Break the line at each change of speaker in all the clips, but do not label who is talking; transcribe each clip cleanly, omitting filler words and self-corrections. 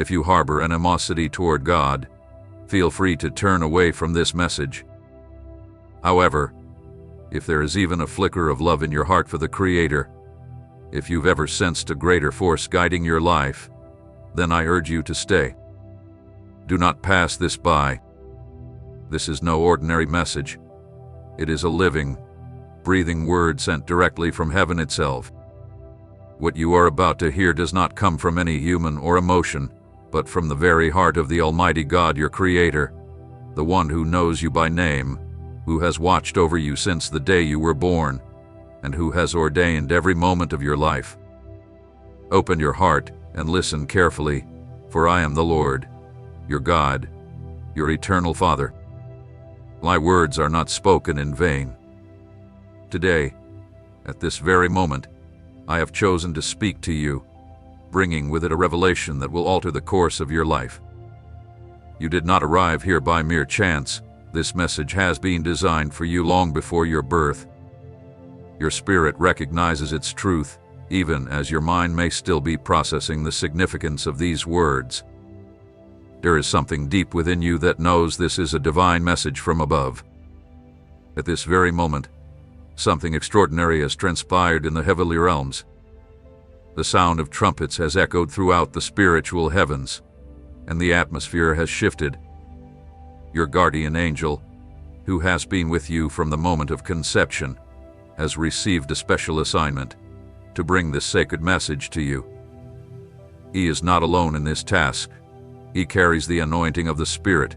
If you harbor animosity toward God, feel free to turn away from this message. However, if there is even a flicker of love in your heart for the Creator, if you've ever sensed a greater force guiding your life, then I urge you to stay. Do not pass this by. This is no ordinary message. It is a living, breathing word sent directly from heaven itself. What you are about to hear does not come from any human or emotion, but from the very heart of the Almighty God, your Creator, the one who knows you by name, who has watched over you since the day you were born, and who has ordained every moment of your life. Open your heart and listen carefully, for I am the Lord, your God, your eternal Father. My words are not spoken in vain. Today, at this very moment, I have chosen to speak to you, bringing with it a revelation that will alter the course of your life. You did not arrive here by mere chance. This message has been designed for you long before your birth. Your spirit recognizes its truth, even as your mind may still be processing the significance of these words. There is something deep within you that knows this is a divine message from above. At this very moment, something extraordinary has transpired in the heavenly realms. The sound of trumpets has echoed throughout the spiritual heavens, and the atmosphere has shifted. Your guardian angel, who has been with you from the moment of conception, has received a special assignment to bring this sacred message to you. He is not alone in this task. He carries the anointing of the Spirit,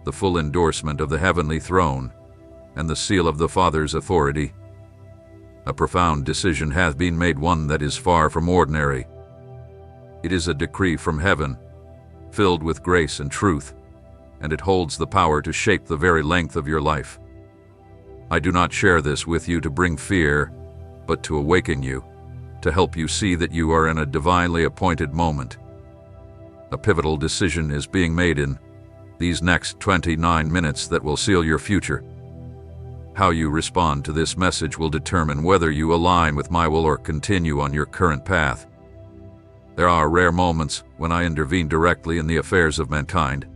the full endorsement of the heavenly throne, and the seal of the Father's authority. A profound decision has been made, one that is far from ordinary. It is a decree from heaven, filled with grace and truth, and it holds the power to shape the very length of your life. I do not share this with you to bring fear, but to awaken you, to help you see that you are in a divinely appointed moment. A pivotal decision is being made in these next 29 minutes that will seal your future. How you respond to this message will determine whether you align with my will or continue on your current path. There are rare moments when I intervene directly in the affairs of mankind.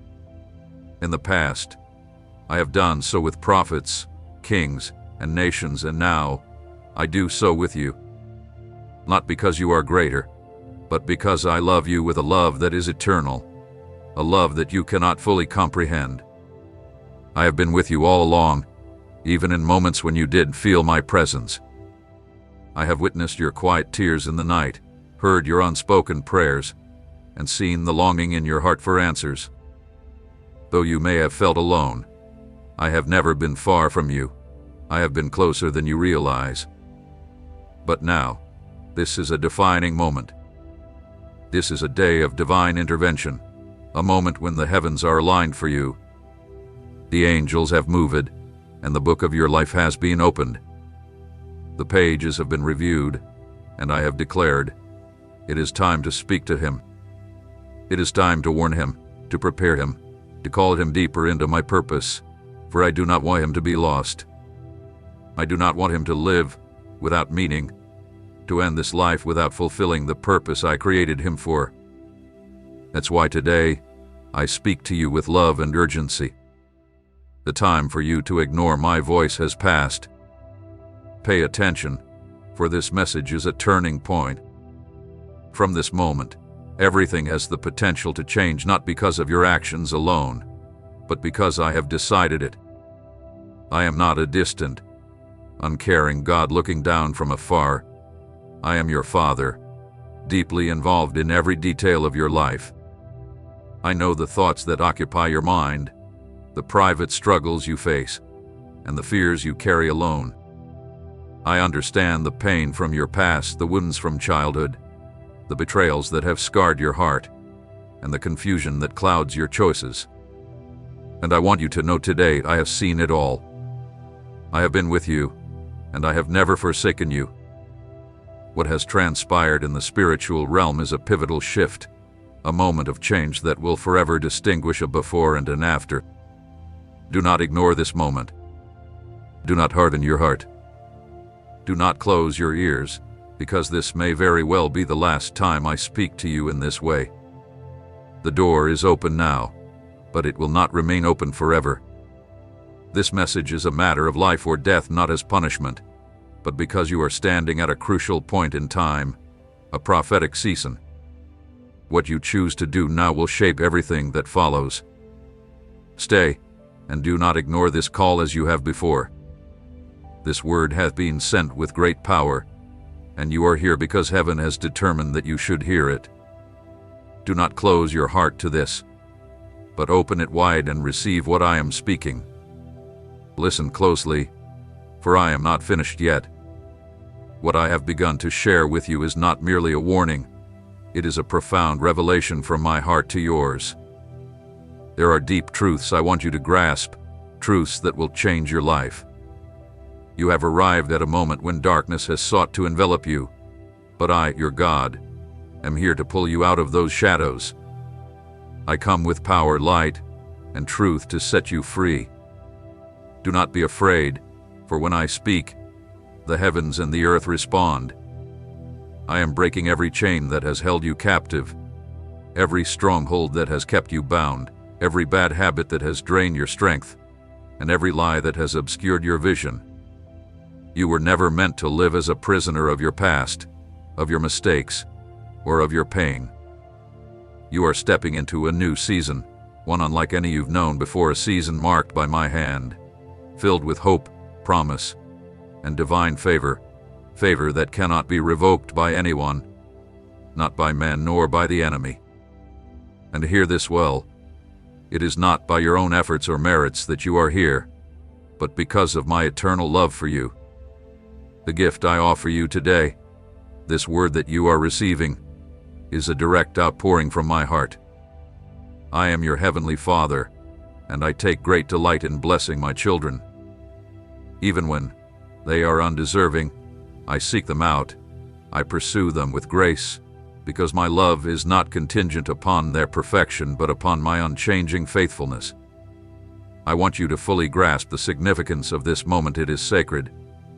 In the past, I have done so with prophets, kings, and nations, and now I do so with you. Not because you are greater, but because I love you with a love that is eternal, a love that you cannot fully comprehend. I have been with you all along, even in moments when you did feel my presence. I have witnessed your quiet tears in the night, heard your unspoken prayers, and seen the longing in your heart for answers. Though you may have felt alone, I have never been far from you. I have been closer than you realize. But now, this is a defining moment. This is a day of divine intervention, a moment when the heavens are aligned for you. The angels have moved, and the book of your life has been opened. The pages have been reviewed, and I have declared, it is time to speak to him. It is time to warn him, to prepare him, to call him deeper into my purpose, for I do not want him to be lost. I do not want him to live without meaning, to end this life without fulfilling the purpose I created him for. That's why today, I speak to you with love and urgency. The time for you to ignore my voice has passed. Pay attention, for this message is a turning point. From this moment, everything has the potential to change, not because of your actions alone, but because I have decided it. I am not a distant, uncaring God looking down from afar. I am your Father, deeply involved in every detail of your life. I know the thoughts that occupy your mind, the private struggles you face, and the fears you carry alone. I understand the pain from your past, the wounds from childhood, the betrayals that have scarred your heart, and the confusion that clouds your choices. And I want you to know today I have seen it all. I have been with you, and I have never forsaken you. What has transpired in the spiritual realm is a pivotal shift, a moment of change that will forever distinguish a before and an after. Do not ignore this moment. Do not harden your heart. Do not close your ears, because this may very well be the last time I speak to you in this way. The door is open now, but it will not remain open forever. This message is a matter of life or death, not as punishment, but because you are standing at a crucial point in time, a prophetic season. What you choose to do now will shape everything that follows. Stay, and do not ignore this call as you have before. This word hath been sent with great power, and you are here because heaven has determined that you should hear it. Do not close your heart to this, but open it wide and receive what I am speaking. Listen closely, for I am not finished yet. What I have begun to share with you is not merely a warning, it is a profound revelation from my heart to yours. There are deep truths I want you to grasp, truths that will change your life. You have arrived at a moment when darkness has sought to envelop you, but I, your God, am here to pull you out of those shadows. I come with power, light, and truth to set you free. Do not be afraid, for when I speak, the heavens and the earth respond. I am breaking every chain that has held you captive, every stronghold that has kept you bound, every bad habit that has drained your strength, and every lie that has obscured your vision. You were never meant to live as a prisoner of your past, of your mistakes, or of your pain. You are stepping into a new season, one unlike any you've known before, a season marked by my hand, filled with hope, promise, and divine favor, favor that cannot be revoked by anyone, not by men nor by the enemy. And hear this well, it is not by your own efforts or merits that you are here, but because of my eternal love for you. The gift I offer you today, this word that you are receiving, is a direct outpouring from my heart. I am your heavenly Father, and I take great delight in blessing my children. Even when they are undeserving, I seek them out, I pursue them with grace, because my love is not contingent upon their perfection but upon my unchanging faithfulness. I want you to fully grasp the significance of this moment. It is sacred,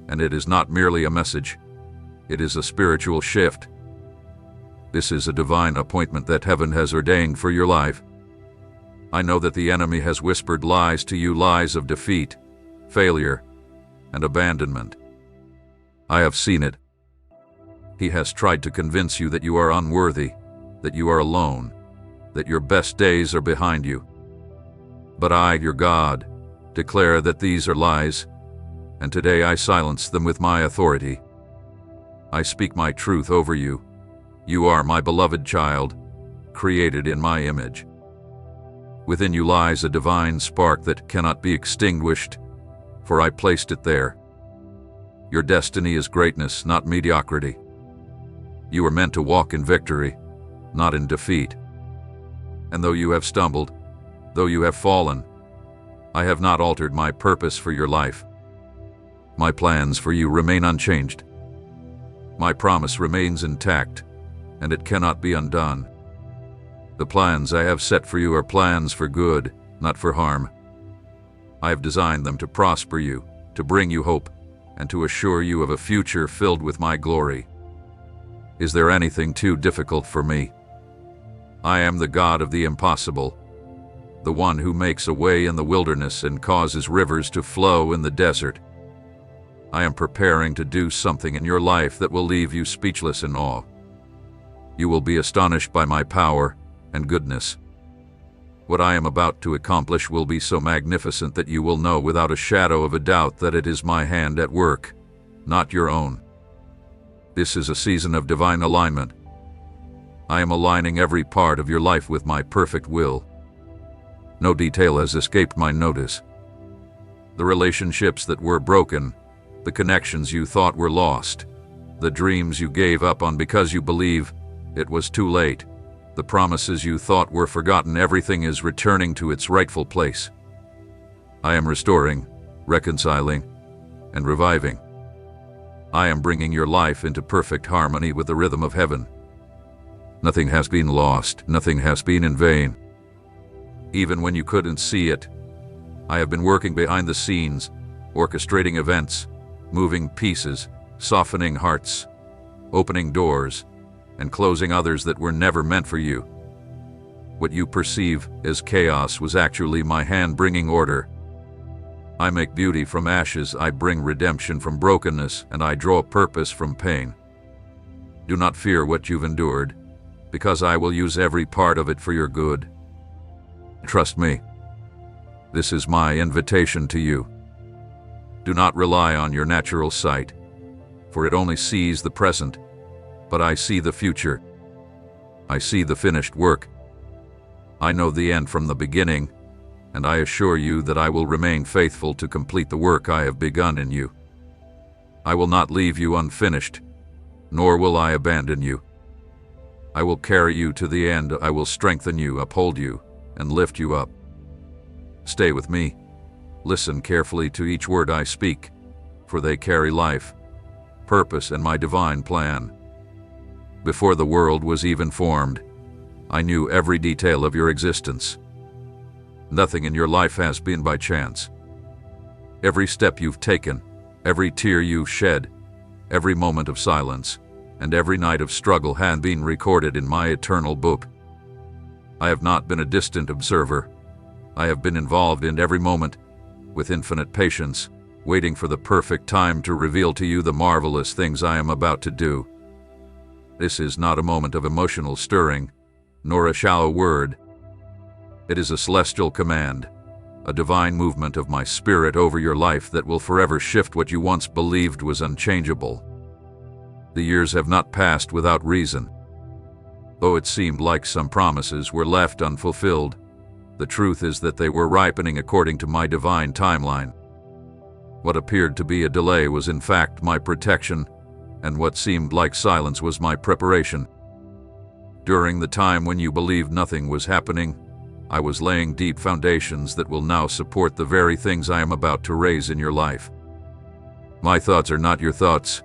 and it is not merely a message. It is a spiritual shift. This is a divine appointment that heaven has ordained for your life. I know that the enemy has whispered lies to you, lies of defeat, failure, and abandonment. I have seen it. He has tried to convince you that you are unworthy, that you are alone, that your best days are behind you. But I, your God, declare that these are lies, and today I silence them with my authority. I speak my truth over you. You are my beloved child, created in my image. Within you lies a divine spark that cannot be extinguished, for I placed it there. Your destiny is greatness, not mediocrity. You are meant to walk in victory, not in defeat. And though you have stumbled, though you have fallen, I have not altered my purpose for your life. My plans for you remain unchanged. My promise remains intact, and it cannot be undone. The plans I have set for you are plans for good, not for harm. I have designed them to prosper you, to bring you hope, and to assure you of a future filled with my glory. Is there anything too difficult for me? I am the God of the impossible, the one who makes a way in the wilderness and causes rivers to flow in the desert. I am preparing to do something in your life that will leave you speechless in awe. You will be astonished by my power and goodness. What I am about to accomplish will be so magnificent that you will know without a shadow of a doubt that it is my hand at work, not your own. This is a season of divine alignment. I am aligning every part of your life with my perfect will. No detail has escaped my notice. The relationships that were broken, the connections you thought were lost, the dreams you gave up on because you believe it was too late, the promises you thought were forgotten, everything is returning to its rightful place. I am restoring, reconciling, and reviving. I am bringing your life into perfect harmony with the rhythm of heaven. Nothing has been lost, nothing has been in vain. Even when you couldn't see it, I have been working behind the scenes, orchestrating events, moving pieces, softening hearts, opening doors, and closing others that were never meant for you. What you perceive as chaos was actually my hand bringing order. I make beauty from ashes, I bring redemption from brokenness, and I draw purpose from pain. Do not fear what you've endured, because I will use every part of it for your good. Trust me. This is my invitation to you. Do not rely on your natural sight, for it only sees the present, but I see the future. I see the finished work. I know the end from the beginning, and I assure you that I will remain faithful to complete the work I have begun in you. I will not leave you unfinished, nor will I abandon you. I will carry you to the end. I will strengthen you, uphold you, and lift you up. Stay with me. Listen carefully to each word I speak, for they carry life, purpose, and my divine plan. Before the world was even formed, I knew every detail of your existence. Nothing in your life has been by chance. Every step you've taken, every tear you've shed, every moment of silence, and every night of struggle had been recorded in my eternal book. I have not been a distant observer. I have been involved in every moment, with infinite patience, waiting for the perfect time to reveal to you the marvelous things I am about to do. This is not a moment of emotional stirring, nor a shallow word. It is a celestial command, a divine movement of my spirit over your life that will forever shift what you once believed was unchangeable. The years have not passed without reason. Though it seemed like some promises were left unfulfilled, the truth is that they were ripening according to my divine timeline. What appeared to be a delay was in fact my protection, and what seemed like silence was my preparation. During the time when you believed nothing was happening, I was laying deep foundations that will now support the very things I am about to raise in your life. My thoughts are not your thoughts,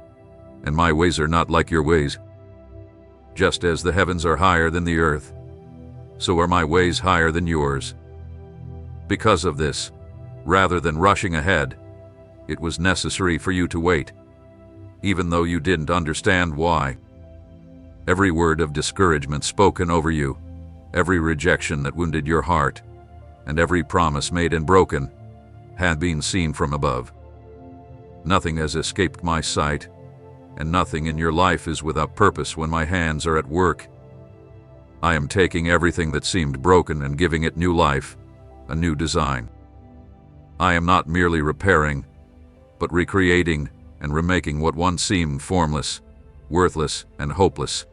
and my ways are not like your ways. Just as the heavens are higher than the earth, so are my ways higher than yours. Because of this, rather than rushing ahead, it was necessary for you to wait, even though you didn't understand why. Every word of discouragement spoken over you, every rejection that wounded your heart, and every promise made and broken, had been seen from above. Nothing has escaped my sight, and nothing in your life is without purpose when my hands are at work. I am taking everything that seemed broken and giving it new life, a new design. I am not merely repairing, but recreating and remaking what once seemed formless, worthless, and hopeless.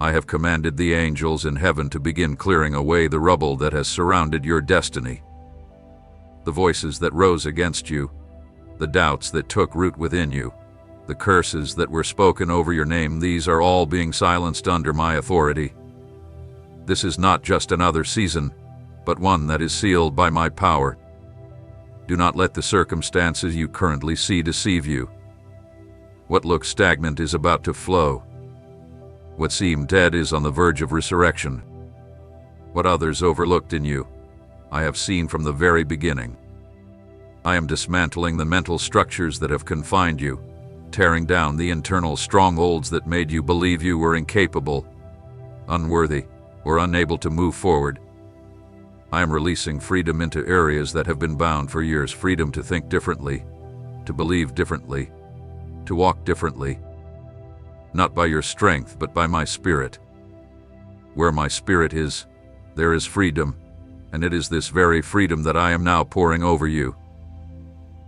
I have commanded the angels in heaven to begin clearing away the rubble that has surrounded your destiny. The voices that rose against you, the doubts that took root within you, the curses that were spoken over your name, these are all being silenced under my authority. This is not just another season, but one that is sealed by my power. Do not let the circumstances you currently see deceive you. What looks stagnant is about to flow. What seemed dead is on the verge of resurrection. What others overlooked in you, I have seen from the very beginning. I am dismantling the mental structures that have confined you, tearing down the internal strongholds that made you believe you were incapable, unworthy, or unable to move forward. I am releasing freedom into areas that have been bound for years, freedom to think differently, to believe differently, to walk differently. Not by your strength, but by my spirit. Where my spirit is, there is freedom, and it is this very freedom that I am now pouring over you.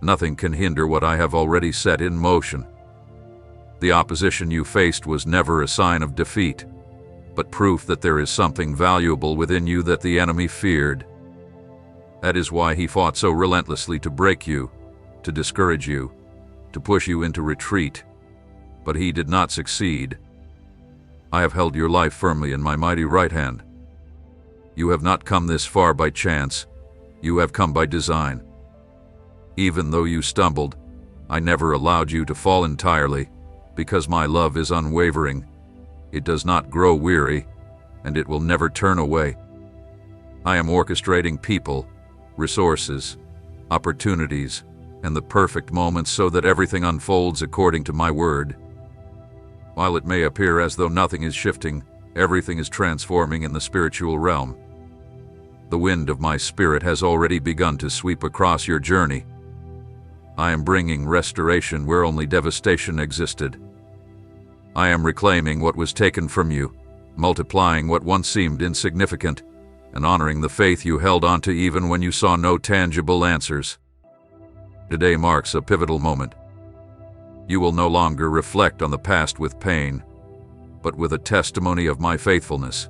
Nothing can hinder what I have already set in motion. The opposition you faced was never a sign of defeat, but proof that there is something valuable within you that the enemy feared. That is why he fought so relentlessly to break you, to discourage you, to push you into retreat. But he did not succeed. I have held your life firmly in my mighty right hand. You have not come this far by chance. You have come by design. Even though you stumbled, I never allowed you to fall entirely, because my love is unwavering. It does not grow weary, and it will never turn away. I am orchestrating people, resources, opportunities, and the perfect moments so that everything unfolds according to my word. While it may appear as though nothing is shifting, Everything is transforming in the spiritual realm. The wind of my spirit has already begun to sweep across your journey. I am bringing restoration where only devastation existed. I am reclaiming what was taken from you, multiplying what once seemed insignificant, and honoring the faith you held onto even when you saw no tangible answers. Today marks a pivotal moment. You will no longer reflect on the past with pain, but with a testimony of my faithfulness.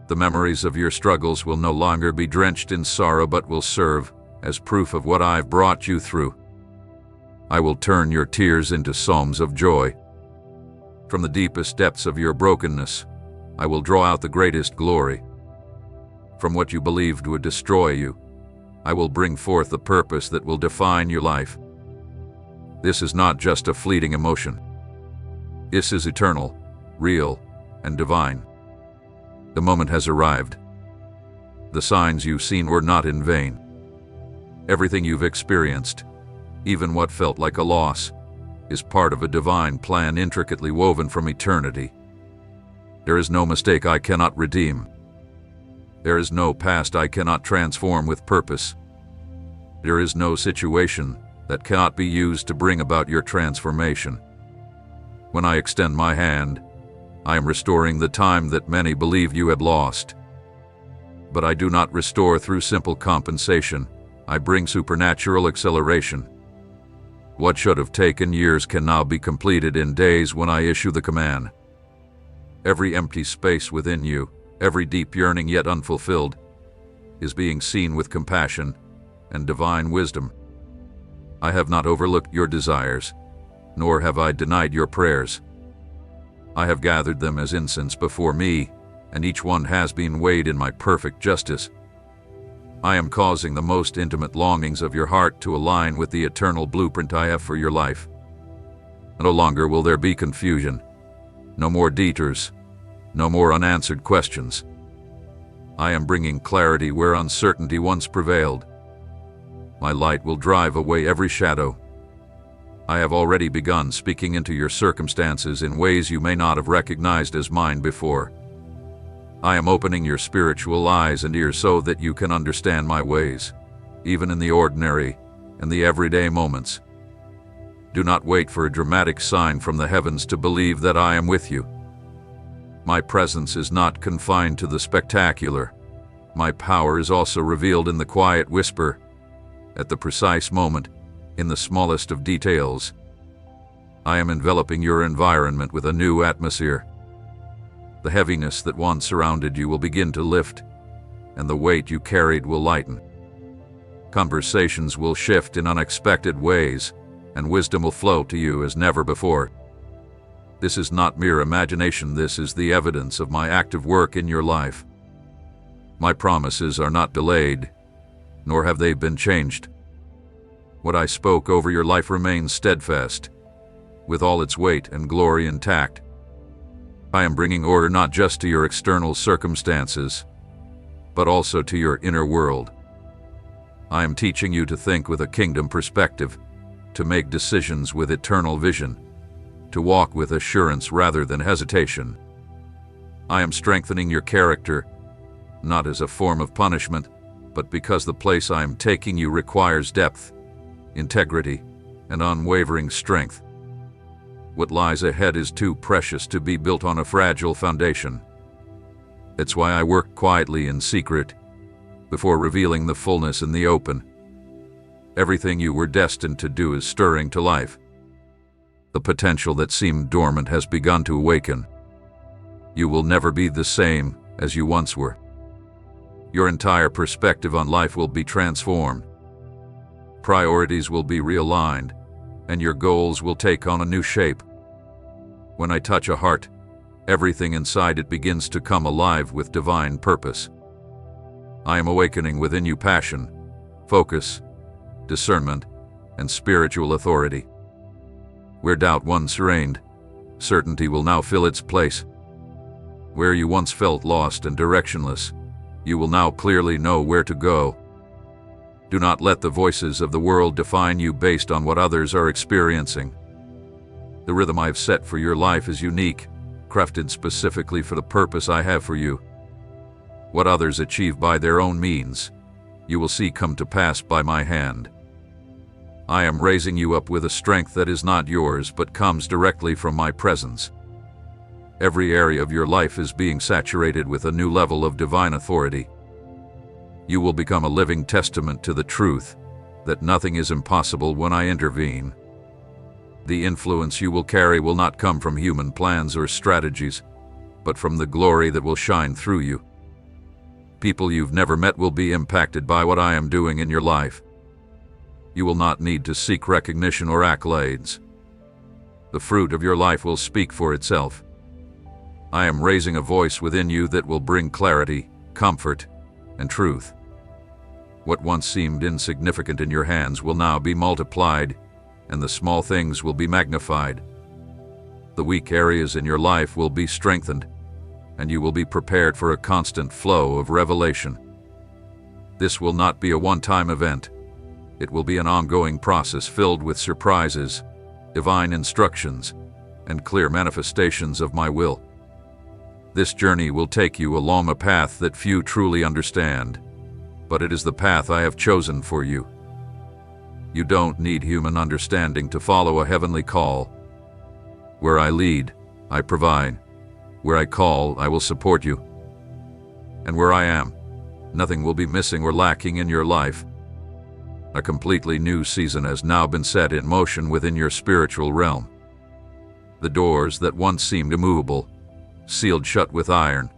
The memories of your struggles will no longer be drenched in sorrow but will serve as proof of what I've brought you through. I will turn your tears into psalms of joy. From the deepest depths of your brokenness, I will draw out the greatest glory. From what you believed would destroy you, I will bring forth the purpose that will define your life. This is not just a fleeting emotion. This is eternal, real, and divine. The moment has arrived. The signs you've seen were not in vain. Everything you've experienced, even what felt like a loss, is part of a divine plan intricately woven from eternity. There is no mistake I cannot redeem. There is no past I cannot transform with purpose. There is no situation that cannot be used to bring about your transformation. When I extend my hand, I am restoring the time that many believed you had lost. But I do not restore through simple compensation. I bring supernatural acceleration. What should have taken years can now be completed in days when I issue the command. Every empty space within you, every deep yearning yet unfulfilled, is being seen with compassion and divine wisdom. I have not overlooked your desires, nor have I denied your prayers. I have gathered them as incense before me, and each one has been weighed in my perfect justice. I am causing the most intimate longings of your heart to align with the eternal blueprint I have for your life. No longer will there be confusion, no more detours, no more unanswered questions. I am bringing clarity where uncertainty once prevailed. My light will drive away every shadow. I have already begun speaking into your circumstances in ways you may not have recognized as mine before. I am opening your spiritual eyes and ears so that you can understand my ways, even in the ordinary and the everyday moments. Do not wait for a dramatic sign from the heavens to believe that I am with you. My presence is not confined to the spectacular. My power is also revealed in the quiet whisper, at the precise moment, in the smallest of details. I am enveloping your environment with a new atmosphere. The heaviness that once surrounded you will begin to lift, and the weight you carried will lighten. Conversations will shift in unexpected ways, and wisdom will flow to you as never before. This is not mere imagination, this is the evidence of my active work in your life. My promises are not delayed, nor have they been changed. What I spoke over your life remains steadfast, with all its weight and glory intact. I am bringing order not just to your external circumstances, but also to your inner world. I am teaching you to think with a kingdom perspective, to make decisions with eternal vision, to walk with assurance rather than hesitation. I am strengthening your character, not as a form of punishment, but because the place I am taking you requires depth, integrity, and unwavering strength. What lies ahead is too precious to be built on a fragile foundation. That's why I work quietly in secret, before revealing the fullness in the open. Everything you were destined to do is stirring to life. The potential that seemed dormant has begun to awaken. You will never be the same as you once were. Your entire perspective on life will be transformed. Priorities will be realigned, and your goals will take on a new shape. When I touch a heart, everything inside it begins to come alive with divine purpose. I am awakening within you passion, focus, discernment, and spiritual authority. Where doubt once reigned, certainty will now fill its place. Where you once felt lost and directionless, you will now clearly know where to go. Do not let the voices of the world define you based on what others are experiencing. The rhythm I've set for your life is unique, crafted specifically for the purpose I have for you. What others achieve by their own means, you will see come to pass by my hand. I am raising you up with a strength that is not yours but comes directly from my presence. Every area of your life is being saturated with a new level of divine authority. You will become a living testament to the truth that nothing is impossible when I intervene. The influence you will carry will not come from human plans or strategies, but from the glory that will shine through you. People you've never met will be impacted by what I am doing in your life. You will not need to seek recognition or accolades. The fruit of your life will speak for itself. I am raising a voice within you that will bring clarity, comfort, and truth. What once seemed insignificant in your hands will now be multiplied, and the small things will be magnified. The weak areas in your life will be strengthened, and you will be prepared for a constant flow of revelation. This will not be a one-time event. It will be an ongoing process filled with surprises, divine instructions, and clear manifestations of my will. This journey will take you along a path that few truly understand, but it is the path I have chosen for you. You don't need human understanding to follow a heavenly call. Where I lead, I provide. Where I call, I will support you. And where I am, nothing will be missing or lacking in your life. A completely new season has now been set in motion within your spiritual realm. The doors that once seemed immovable, sealed shut with iron,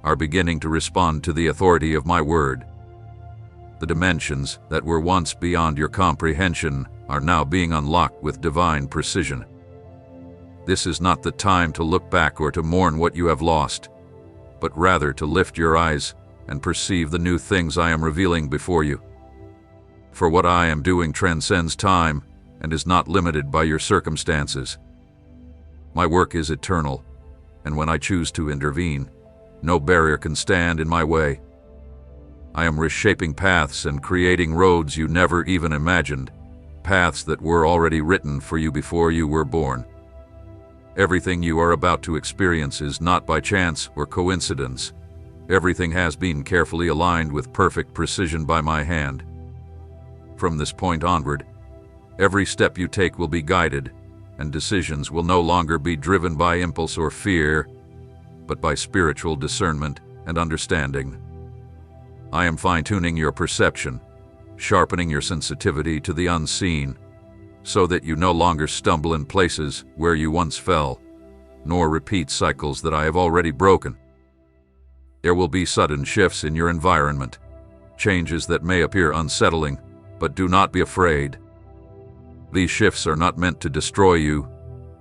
are beginning to respond to the authority of my word. The dimensions that were once beyond your comprehension are now being unlocked with divine precision. This is not the time to look back or to mourn what you have lost, but rather to lift your eyes and perceive the new things I am revealing before you. For what I am doing transcends time and is not limited by your circumstances. My work is eternal, and when I choose to intervene, no barrier can stand in my way. I am reshaping paths and creating roads you never even imagined, paths that were already written for you before you were born. Everything you are about to experience is not by chance or coincidence. Everything has been carefully aligned with perfect precision by my hand. From this point onward, every step you take will be guided, and decisions will no longer be driven by impulse or fear, but by spiritual discernment and understanding. I am fine-tuning your perception, sharpening your sensitivity to the unseen, so that you no longer stumble in places where you once fell, nor repeat cycles that I have already broken. There will be sudden shifts in your environment, changes that may appear unsettling, but do not be afraid. These shifts are not meant to destroy you,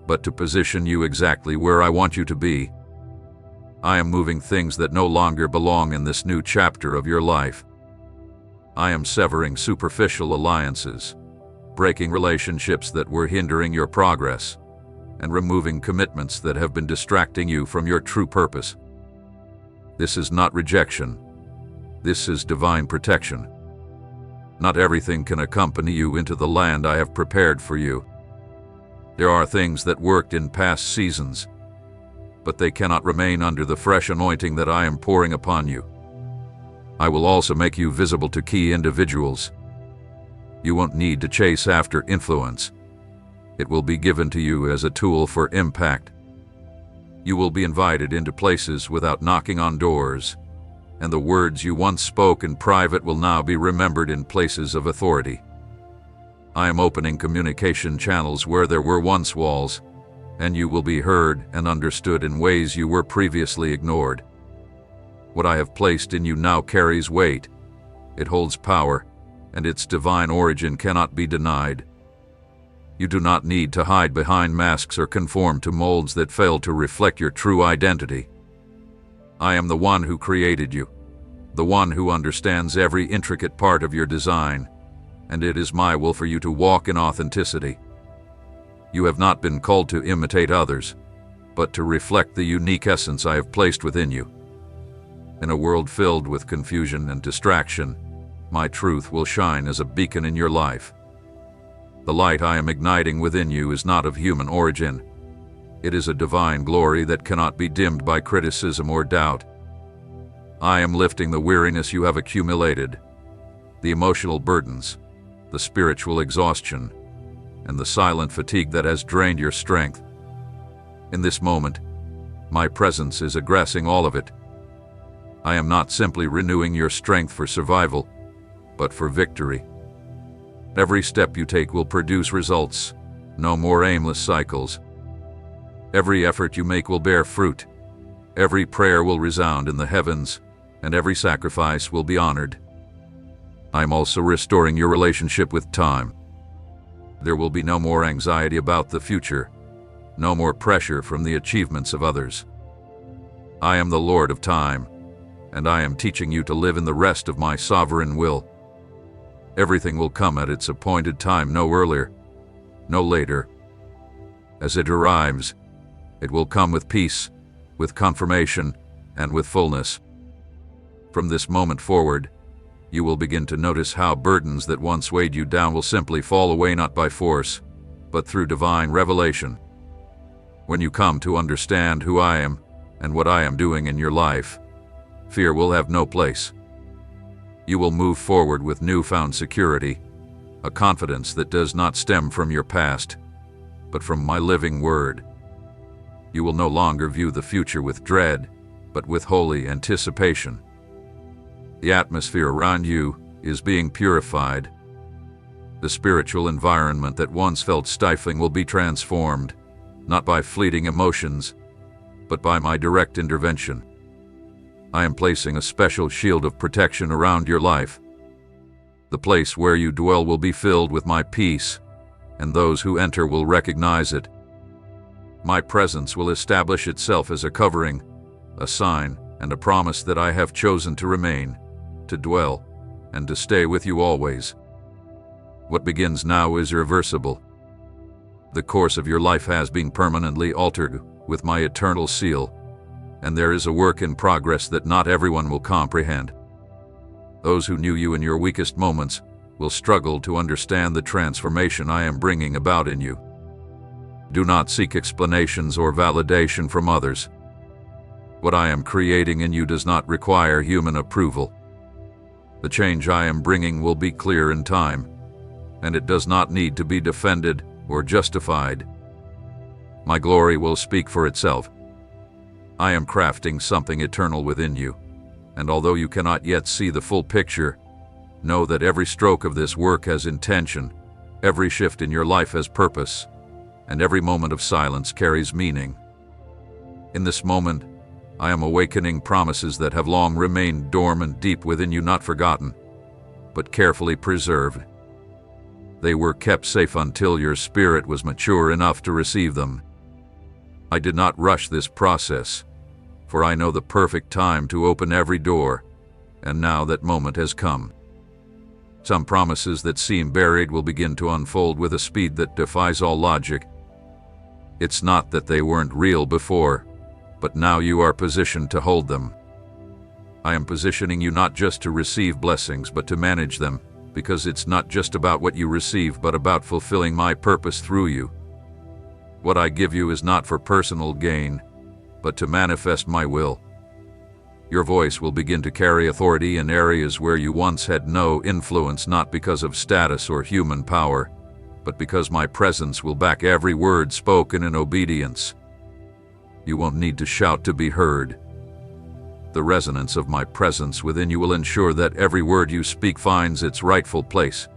but to position you exactly where I want you to be. I am moving things that no longer belong in this new chapter of your life. I am severing superficial alliances, breaking relationships that were hindering your progress, and removing commitments that have been distracting you from your true purpose. This is not rejection. This is divine protection. Not everything can accompany you into the land I have prepared for you. There are things that worked in past seasons, but they cannot remain under the fresh anointing that I am pouring upon you. I will also make you visible to key individuals. You won't need to chase after influence. It will be given to you as a tool for impact. You will be invited into places without knocking on doors, and the words you once spoke in private will now be remembered in places of authority. I am opening communication channels where there were once walls, and you will be heard and understood in ways you were previously ignored. What I have placed in you now carries weight. It holds power, and its divine origin cannot be denied. You do not need to hide behind masks or conform to molds that fail to reflect your true identity. I am the one who created you, the one who understands every intricate part of your design, and it is my will for you to walk in authenticity. You have not been called to imitate others, but to reflect the unique essence I have placed within you. In a world filled with confusion and distraction, my truth will shine as a beacon in your life. The light I am igniting within you is not of human origin. It is a divine glory that cannot be dimmed by criticism or doubt. I am lifting the weariness you have accumulated, the emotional burdens, the spiritual exhaustion, and the silent fatigue that has drained your strength. In this moment, my presence is aggressing all of it. I am not simply renewing your strength for survival, but for victory. Every step you take will produce results, no more aimless cycles. Every effort you make will bear fruit. Every prayer will resound in the heavens, and every sacrifice will be honored. I am also restoring your relationship with time. There will be no more anxiety about the future, no more pressure from the achievements of others. I am the Lord of time, and I am teaching you to live in the rest of my sovereign will. Everything will come at its appointed time, no earlier, no later. As it arrives, it will come with peace, with confirmation, and with fullness. From this moment forward, you will begin to notice how burdens that once weighed you down will simply fall away, not by force, but through divine revelation. When you come to understand who I am and what I am doing in your life, fear will have no place. You will move forward with newfound security, a confidence that does not stem from your past, but from my living word. You will no longer view the future with dread, but with holy anticipation. The atmosphere around you is being purified. The spiritual environment that once felt stifling will be transformed, not by fleeting emotions, but by my direct intervention. I am placing a special shield of protection around your life. The place where you dwell will be filled with my peace, and those who enter will recognize it. My presence will establish itself as a covering, a sign, and a promise that I have chosen to remain, to dwell, and to stay with you always. What begins now is irreversible. The course of your life has been permanently altered with my eternal seal, and there is a work in progress that not everyone will comprehend. Those who knew you in your weakest moments will struggle to understand the transformation I am bringing about in you. Do not seek explanations or validation from others. What I am creating in you does not require human approval. The change I am bringing will be clear in time, and it does not need to be defended or justified. My glory will speak for itself. I am crafting something eternal within you, and although you cannot yet see the full picture, know that every stroke of this work has intention, every shift in your life has purpose, and every moment of silence carries meaning. In this moment, I am awakening promises that have long remained dormant deep within you, not forgotten, but carefully preserved. They were kept safe until your spirit was mature enough to receive them. I did not rush this process, for I know the perfect time to open every door, and now that moment has come. Some promises that seem buried will begin to unfold with a speed that defies all logic. It's not that they weren't real before, but now you are positioned to hold them. I am positioning you not just to receive blessings, but to manage them, because it's not just about what you receive, but about fulfilling my purpose through you. What I give you is not for personal gain, but to manifest my will. Your voice will begin to carry authority in areas where you once had no influence, not because of status or human power, but because my presence will back every word spoken in obedience. You won't need to shout to be heard. The resonance of my presence within you will ensure that every word you speak finds its rightful place.